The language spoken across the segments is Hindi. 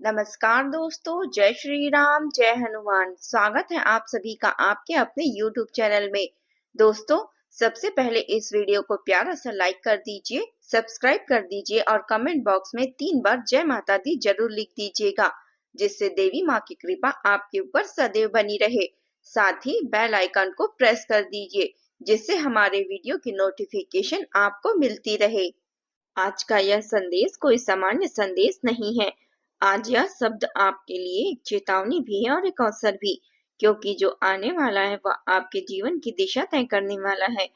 नमस्कार दोस्तों, जय श्री राम, जय हनुमान। स्वागत है आप सभी का आपके अपने YouTube चैनल में। दोस्तों, सबसे पहले इस वीडियो को प्यारा सा लाइक कर दीजिए, सब्सक्राइब कर दीजिए और कमेंट बॉक्स में 3 बार जय माता दी जरूर लिख दीजिएगा, जिससे देवी माँ की कृपा आपके ऊपर सदैव बनी रहे। साथ ही बेल आइकन को प्रेस कर दीजिए, जिससे हमारे वीडियो की नोटिफिकेशन आपको मिलती रहे। आज का यह संदेश कोई सामान्य संदेश नहीं है। आज यह शब्द आपके लिए एक चेतावनी भी है और एक अवसर भी, क्योंकि जो आने वाला है वह आपके जीवन की दिशा तय करने वाला है।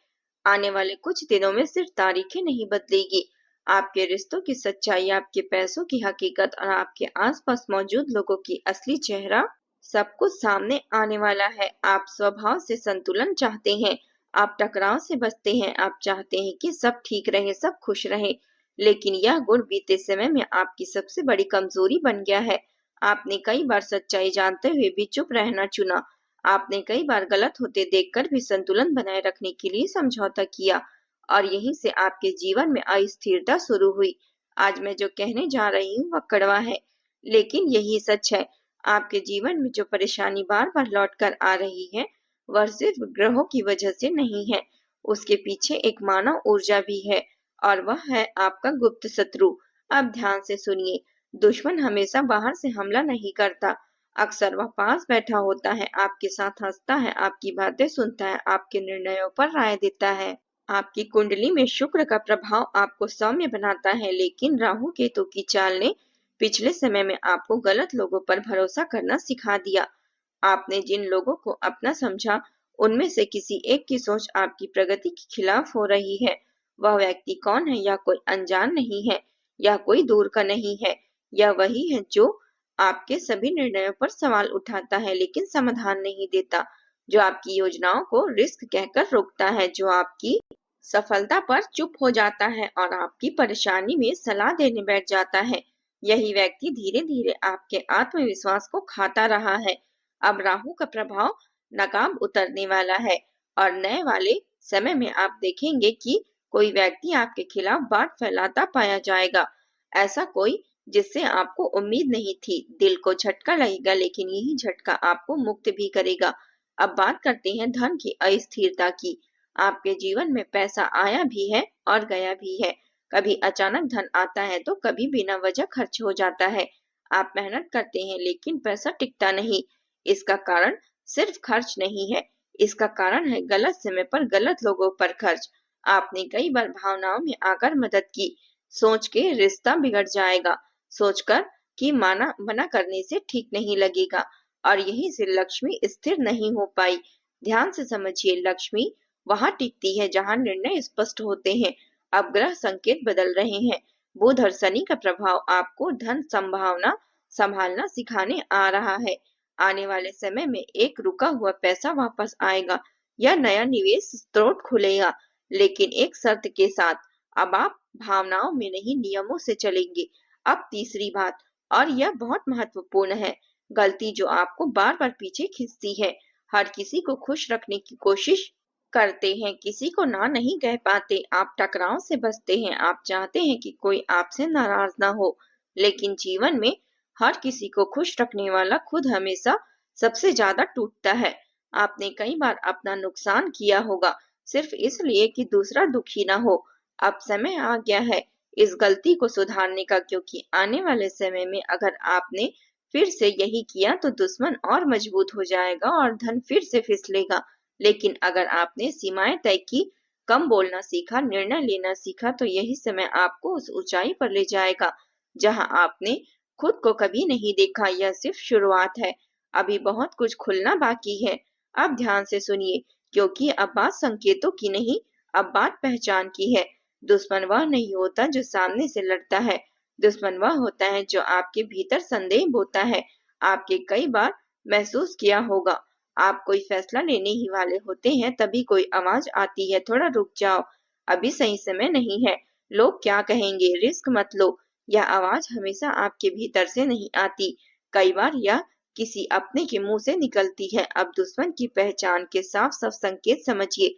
आने वाले कुछ दिनों में सिर्फ तारीखें नहीं बदलेगी, आपके रिश्तों की सच्चाई, आपके पैसों की हकीकत और आपके आसपास मौजूद लोगों की असली चेहरा सब कुछ सामने आने वाला है। आप स्वभाव से संतुलन चाहते हैं, आप टकराव से बचते हैं, आप चाहते हैं कि सब ठीक रहे, सब खुश रहे, लेकिन यह गुण बीते समय में आपकी सबसे बड़ी कमजोरी बन गया है। आपने कई बार सच्चाई जानते हुए भी चुप रहना चुना। आपने कई बार गलत होते देखकर भी संतुलन बनाए रखने के लिए समझौता किया, और यहीं से आपके जीवन में अस्थिरता शुरू हुई। आज मैं जो कहने जा रही हूँ वह कड़वा है, लेकिन यही सच है। आपके जीवन में जो परेशानी बार बार लौट कर आ रही है, वह सिर्फ ग्रहों की वजह से नहीं है। उसके पीछे एक मानव ऊर्जा भी है, और वह है आपका गुप्त शत्रु। अब ध्यान से सुनिए। दुश्मन हमेशा बाहर से हमला नहीं करता। अक्सर वह पास बैठा होता है, आपके साथ हंसता है, आपकी बातें सुनता है, आपके निर्णयों पर राय देता है। आपकी कुंडली में शुक्र का प्रभाव आपको सौम्य बनाता है, लेकिन राहु केतु की चाल ने पिछले समय में आपको गलत लोगों पर भरोसा करना सिखा दिया। आपने जिन लोगों को अपना समझा, उनमें से किसी एक की सोच आपकी प्रगति के खिलाफ हो रही है। वह व्यक्ति कौन है? यह कोई अनजान नहीं है, यह कोई दूर का नहीं है। यह वही है जो आपके सभी निर्णयों पर सवाल उठाता है, लेकिन समाधान नहीं देता। जो आपकी योजनाओं को रिस्क कहकर रोकता है, जो आपकी सफलता पर चुप हो जाता है और आपकी परेशानी में सलाह देने बैठ जाता है। यही व्यक्ति धीरे धीरे आपके आत्मविश्वास को खाता रहा है। अब राहु का प्रभाव नकाब उतरने वाला है, और नए वाले समय में आप देखेंगे कि कोई व्यक्ति आपके खिलाफ बात फैलाता पाया जाएगा। ऐसा कोई जिससे आपको उम्मीद नहीं थी। दिल को झटका लगेगा, लेकिन यही झटका आपको मुक्त भी करेगा। अब बात करते हैं धन की अस्थिरता की। आपके जीवन में पैसा आया भी है और गया भी है। कभी अचानक धन आता है तो कभी बिना वजह खर्च हो जाता है। आप मेहनत करते हैं, लेकिन पैसा टिकता नहीं। इसका कारण सिर्फ खर्च नहीं है, इसका कारण है गलत समय पर गलत लोगों पर खर्च। आपने कई बार भावनाओं में आकर मदद की, सोच के रिश्ता बिगड़ जाएगा, सोचकर कि मना करने से ठीक नहीं लगेगा, और यहीं से लक्ष्मी स्थिर नहीं हो पाई। ध्यान से समझिए, लक्ष्मी वहां टिकती है जहां निर्णय स्पष्ट होते हैं। अब ग्रह संकेत बदल रहे हैं। बुध और शनि का प्रभाव आपको धन संभावना संभालना सिखाने आ रहा है। आने वाले समय में एक रुका हुआ पैसा वापस आएगा, या नया निवेश स्रोत खुलेगा, लेकिन एक शर्त के साथ। अब आप भावनाओं में नहीं, नियमों से चलेंगे। अब तीसरी बात, और यह बहुत महत्वपूर्ण है, गलती जो आपको बार बार पीछे खींचती है। हर किसी को खुश रखने की कोशिश करते हैं, किसी को ना नहीं कह पाते। आप टकराव से बचते हैं, आप चाहते हैं कि कोई आपसे नाराज ना हो, लेकिन जीवन में हर किसी को खुश रखने वाला खुद हमेशा सबसे ज्यादा टूटता है। आपने कई बार अपना नुकसान किया होगा, सिर्फ इसलिए कि दूसरा दुखी ना हो। अब समय आ गया है इस गलती को सुधारने का, क्योंकि आने वाले समय में अगर आपने फिर से यही किया तो दुश्मन और मजबूत हो जाएगा और धन फिर से फिसलेगा। लेकिन अगर आपने सीमाएं तय की, कम बोलना सीखा, निर्णय लेना सीखा, तो यही समय आपको उस ऊंचाई पर ले जाएगा जहां आपने खुद को कभी नहीं देखा। यह सिर्फ शुरुआत है, अभी बहुत कुछ खुलना बाकी है। अब ध्यान से सुनिए, क्योंकि अब बात संकेतों की नहीं, अब बात पहचान की है। दुश्मन वह नहीं होता जो सामने से लड़ता है, दुश्मन वह होता है जो आपके भीतर संदेह बोता है। आपके कई बार महसूस किया होगा, आप कोई फैसला लेने ही वाले होते हैं, तभी कोई आवाज आती है, थोड़ा रुक जाओ, अभी सही समय नहीं है, लोग क्या कहेंगे, रिस्क मत लो। यह आवाज हमेशा आपके भीतर से नहीं आती, कई बार यह किसी अपने के मुंह से निकलती है। अब दुश्मन की पहचान के साफ साफ संकेत समझिए।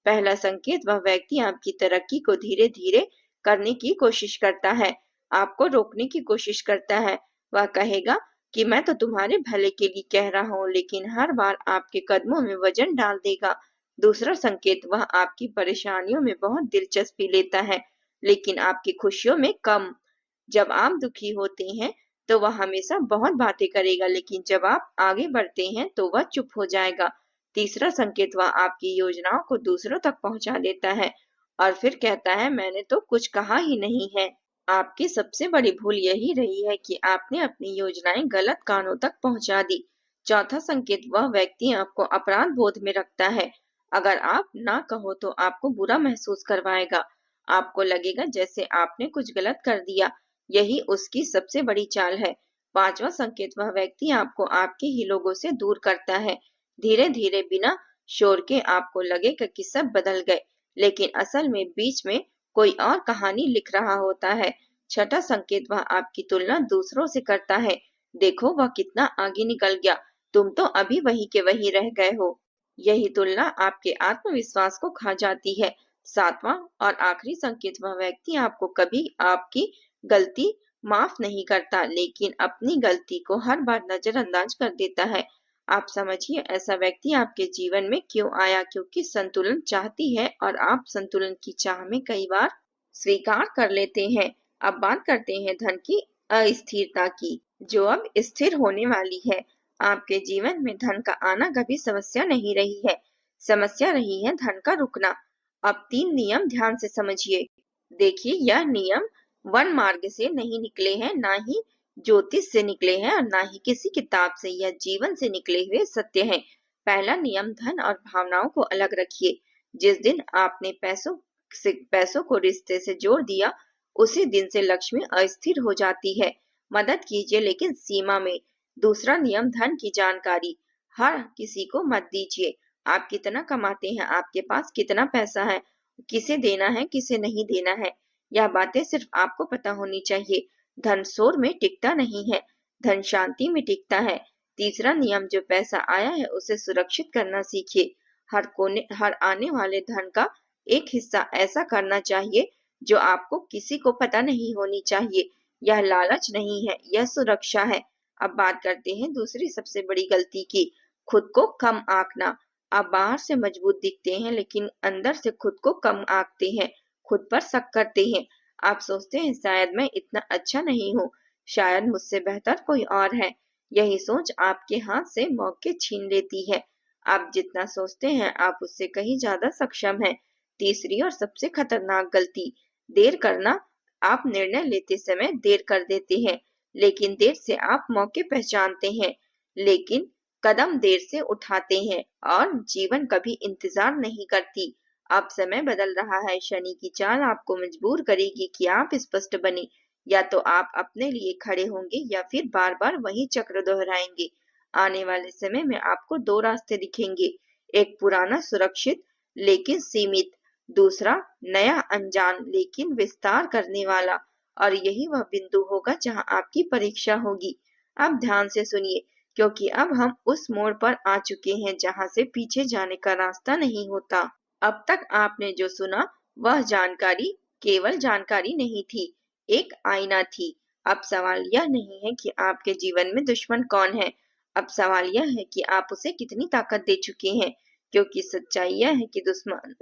पहला संकेत, वह व्यक्ति आपकी तरक्की को धीरे धीरे करने की कोशिश करता है, आपको रोकने की कोशिश करता है। वह कहेगा कि मैं तो तुम्हारे भले के लिए कह रहा हूँ, लेकिन हर बार आपके कदमों में वजन डाल देगा। दूसरा संकेत, वह आपकी परेशानियों में बहुत दिलचस्पी लेता है, लेकिन आपकी खुशियों में कम। जब आप दुखी होते हैं, तो वह हमेशा बहुत बातें करेगा, लेकिन जब आप आगे बढ़ते हैं, तो वह चुप हो जाएगा। तीसरा संकेत, वह आपकी योजनाओं को दूसरों तक पहुंचा देता है और फिर कहता है, मैंने तो कुछ कहा ही नहीं है। आपकी सबसे बड़ी भूल यही रही है कि आपने अपनी योजनाएं गलत कानों तक पहुंचा दी। चौथा संकेत, वह व्यक्ति आपको अपराध बोध में रखता है। अगर आप ना कहो तो आपको बुरा महसूस करवाएगा। आपको लगेगा जैसे आपने कुछ गलत कर दिया। यही उसकी सबसे बड़ी चाल है। पांचवा संकेत, वह व्यक्ति आपको आपके ही लोगों से दूर करता है। धीरे धीरे बिना शोर के आपको लगेगा कि सब बदल गए, लेकिन असल में बीच में कोई और कहानी लिख रहा होता है। छठा संकेत, वह आपकी तुलना दूसरों से करता है। देखो वह कितना आगे निकल गया, तुम तो अभी वही के वही रह गए हो। यही तुलना आपके आत्मविश्वास को खा जाती है। सातवां और आखिरी संकेत, वह व्यक्ति आपको कभी आपकी गलती माफ नहीं करता, लेकिन अपनी गलती को हर बार नजरअंदाज कर देता है। आप समझिए ऐसा व्यक्ति आपके जीवन में क्यों आया, क्योंकि संतुलन चाहती है और आप संतुलन की चाह में कई बार स्वीकार कर लेते हैं। अब बात करते हैं धन की अस्थिरता की, जो अब स्थिर होने वाली है। आपके जीवन में धन का आना कभी समस्या नहीं रही है, समस्या रही है धन का रुकना। अब 3 नियम ध्यान से समझिए। देखिए, यह नियम वन मार्ग से नहीं निकले हैं, ना ही ज्योतिष से निकले हैं और ना ही किसी किताब से, यह जीवन से निकले हुए सत्य हैं। पहला नियम, धन और भावनाओं को अलग रखिए। जिस दिन आपने पैसों को रिश्ते से जोड़ दिया, उसी दिन से लक्ष्मी अस्थिर हो जाती है। मदद कीजिए लेकिन सीमा में। दूसरा नियम, धन की जानकारी हर किसी को मत दीजिए। आप कितना कमाते हैं, आपके पास कितना पैसा है, किसे देना है, किसे नहीं देना है, यह बातें सिर्फ आपको पता होनी चाहिए। धन शोर में टिकता नहीं है, धन शांति में टिकता है। तीसरा नियम, जो पैसा आया है उसे सुरक्षित करना सीखिए। हर आने वाले धन का एक हिस्सा ऐसा करना चाहिए जो आपको किसी को पता नहीं होनी चाहिए। यह लालच नहीं है, यह सुरक्षा है। अब बात करते हैं दूसरी सबसे बड़ी गलती की, खुद को कम आंकना। आप बाहर से मजबूत दिखते हैं, लेकिन अंदर से खुद को कम आंकते हैं, खुद पर शक करते हैं। आप सोचते हैं शायद मैं इतना अच्छा नहीं हूँ, शायद मुझसे बेहतर कोई और है। यही सोच आपके हाथ से मौके छीन लेती है। आप जितना सोचते हैं आप उससे कहीं ज्यादा सक्षम हैं। तीसरी और सबसे खतरनाक गलती, देर करना। आप निर्णय लेते समय देर कर देते हैं, लेकिन देर से आप मौके पहचानते हैं, लेकिन कदम देर से उठाते हैं और जीवन कभी इंतजार नहीं करती। अब समय बदल रहा है, शनि की चाल आपको मजबूर करेगी कि आप स्पष्ट बने। या तो आप अपने लिए खड़े होंगे या फिर बार बार वही चक्र दोहराएंगे। आने वाले समय में आपको 2 रास्ते दिखेंगे, एक पुराना सुरक्षित लेकिन सीमित, दूसरा नया अनजान लेकिन विस्तार करने वाला। और यही वह बिंदु होगा जहां आपकी परीक्षा होगी। अब ध्यान से सुनिए, क्योंकि अब हम उस मोड़ पर आ चुके हैं जहां से पीछे जाने का रास्ता नहीं होता। अब तक आपने जो सुना वह जानकारी केवल जानकारी नहीं थी, एक आईना थी। अब सवाल यह नहीं है कि आपके जीवन में दुश्मन कौन है, अब सवाल यह है कि आप उसे कितनी ताकत दे चुके हैं। क्योंकि सच्चाई यह है कि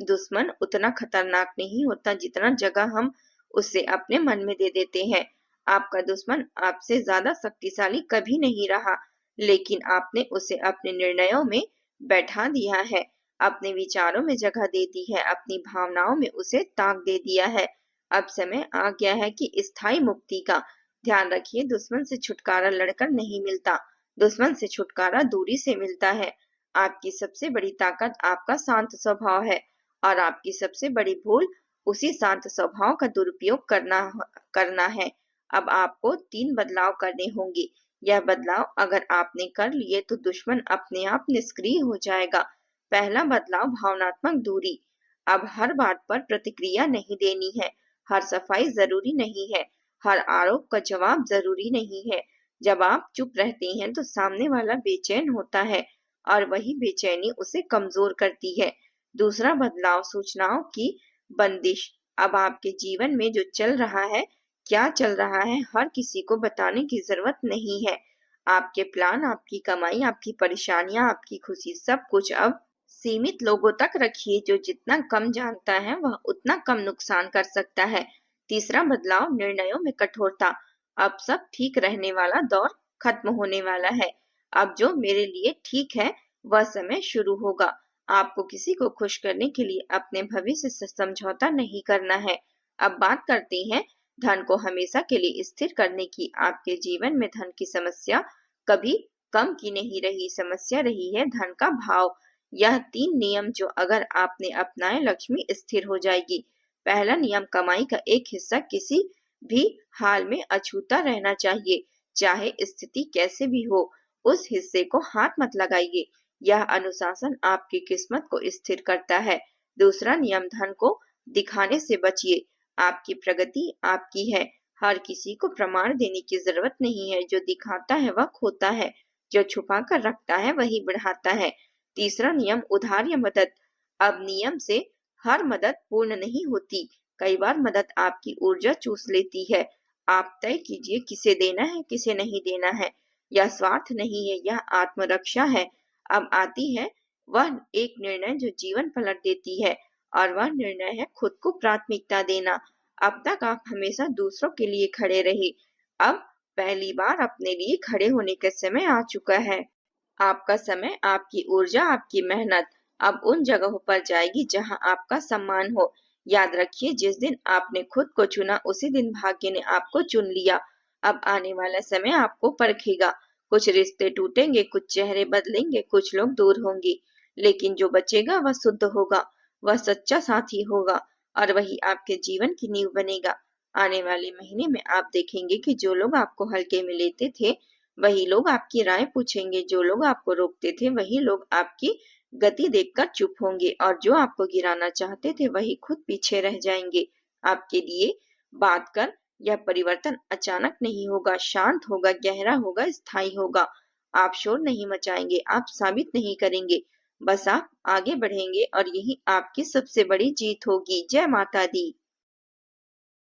दुश्मन उतना खतरनाक नहीं होता जितना जगह हम उसे अपने मन में दे देते हैं। आपका दुश्मन आपसे ज्यादा शक्तिशाली कभी नहीं रहा, लेकिन आपने उसे अपने निर्णयों में बैठा दिया है, अपने विचारों में जगह दे दी है, अपनी भावनाओं में उसे ताक दे दिया है। अब समय आ गया है कि स्थायी मुक्ति का। ध्यान रखिए, दुश्मन से छुटकारा लड़कर नहीं मिलता, दुश्मन से छुटकारा दूरी से मिलता है। आपकी सबसे बड़ी ताकत आपका शांत स्वभाव है और आपकी सबसे बड़ी भूल उसी शांत स्वभाव का दुरुपयोग करना है। अब आपको 3 बदलाव करने होंगे। यह बदलाव अगर आपने कर लिए तो दुश्मन अपने आप निष्क्रिय हो जाएगा। पहला बदलाव, भावनात्मक दूरी। अब हर बात पर प्रतिक्रिया नहीं देनी है, हर सफाई जरूरी नहीं है, हर आरोप का जवाब जरूरी नहीं है। जब आप चुप रहते हैं तो सामने वाला बेचैन होता है और वही बेचैनी उसे कमजोर करती है। दूसरा बदलाव, सूचनाओं की बंदिश। अब आपके जीवन में जो चल रहा है क्या चल रहा है हर किसी को बताने की जरूरत नहीं है। आपके प्लान, आपकी कमाई, आपकी परेशानियां, आपकी खुशी, सब कुछ अब सीमित लोगों तक रखिए। जो जितना कम जानता है वह उतना कम नुकसान कर सकता है। तीसरा बदलाव, निर्णयों में कठोरता। अब सब ठीक रहने वाला दौर खत्म होने वाला है। अब जो मेरे लिए ठीक है वह समय शुरू होगा। आपको किसी को खुश करने के लिए अपने भविष्य से समझौता नहीं करना है। अब बात करते हैं धन को हमेशा के लिए स्थिर करने की। आपके जीवन में धन की समस्या कभी कम की नहीं रही, समस्या रही है धन का भाव। यह 3 नियम जो अगर आपने अपनाए, लक्ष्मी स्थिर हो जाएगी। पहला नियम, कमाई का एक हिस्सा किसी भी हाल में अछूता रहना चाहिए, चाहे स्थिति कैसे भी हो। उस हिस्से को हाथ मत लगाइए। यह अनुशासन आपकी किस्मत को स्थिर करता है। दूसरा नियम, धन को दिखाने से बचिए। आपकी प्रगति आपकी है। हर किसी को प्रमाण देने की जरूरत नहीं है। जो दिखाता है वह खोता है, जो छुपा कर रखता है वही बढ़ाता है। तीसरा नियम, उधार या मदद। अब नियम से हर मदद पूर्ण नहीं होती। कई बार मदद आपकी ऊर्जा चूस लेती है। आप तय कीजिए किसे देना है, किसे नहीं देना है। यह स्वार्थ नहीं है, यह आत्मरक्षा है। अब आती है वह एक निर्णय जो जीवन पलट देती है, और वह निर्णय है खुद को प्राथमिकता देना। अब तक आप हमेशा दूसरों के लिए खड़े रहे, अब पहली बार अपने लिए खड़े होने का समय आ चुका है। आपका समय, आपकी ऊर्जा, आपकी मेहनत अब उन जगहों पर जाएगी जहां आपका सम्मान हो। याद रखिए, जिस दिन आपने खुद को चुना उसी दिन भाग्य ने आपको चुन लिया। अब आने वाला समय आपको परखेगा। कुछ रिश्ते टूटेंगे, कुछ चेहरे बदलेंगे, कुछ लोग दूर होंगे, लेकिन जो बचेगा वह शुद्ध होगा, वह सच्चा साथी होगा, और वही आपके जीवन की नींव बनेगा। आने वाले महीने में आप देखेंगे कि जो लोग आपको हल्के में लेते थे वही लोग आपकी राय पूछेंगे, जो लोग आपको रोकते थे वही लोग आपकी गति देखकर चुप होंगे, और जो आपको गिराना चाहते थे वही खुद पीछे रह जाएंगे। आपके लिए बात कर यह परिवर्तन अचानक नहीं होगा, शांत होगा, गहरा होगा, स्थायी होगा। आप शोर नहीं मचाएंगे, आप साबित नहीं करेंगे, बस आप आगे बढ़ेंगे, और यही आपकी सबसे बड़ी जीत होगी। जय माता दी।